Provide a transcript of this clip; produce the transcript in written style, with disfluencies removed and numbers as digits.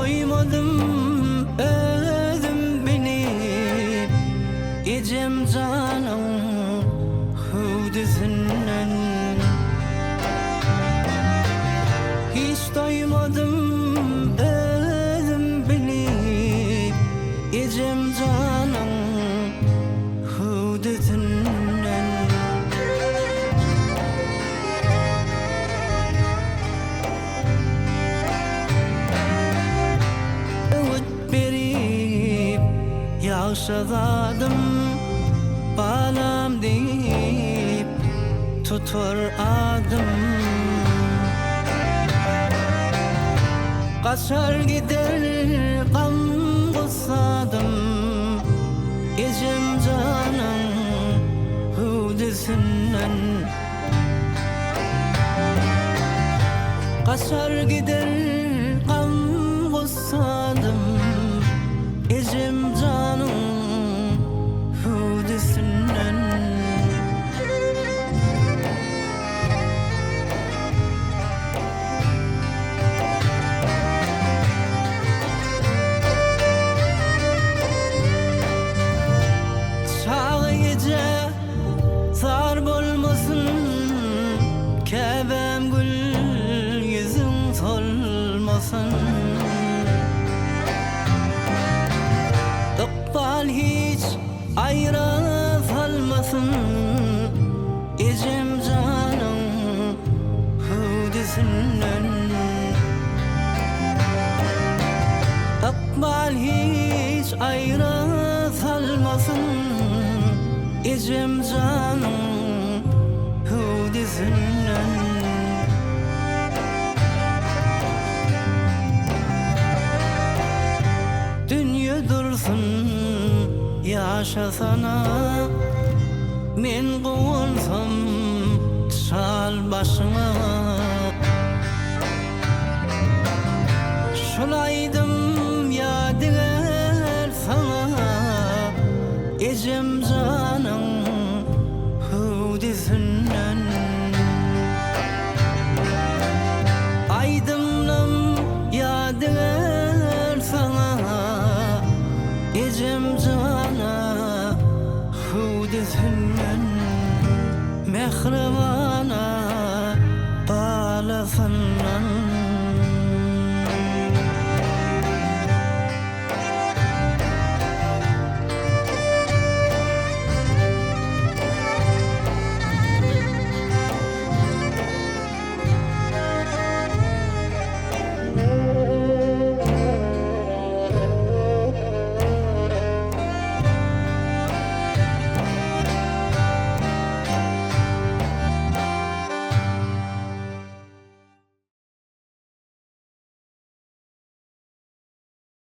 doymadım özüm beni ecem canım hudisinden. Hiç doymadım özüm beni ecem canım hudisinden. Yaşadım balam deyip tutur adım, kaçar gider gam kusadım ecem canım hudisinden. Kaçar gider gam kusadım ecem canım hudisinden. Çağı gece zar bolmasın, kebem gül yüzün solmasın. İkbal hiç ayra salmasın ecem canım hudisinden. İkbal hiç ayra salmasın ecem canım hudisinden. Dünya dursun yaşasana, men kovulsam çal başıma. Şolaydım yadigar sana ecem canım hudisinden. Aydımlım yadigar sana ecem cana hudisinden. Mehrema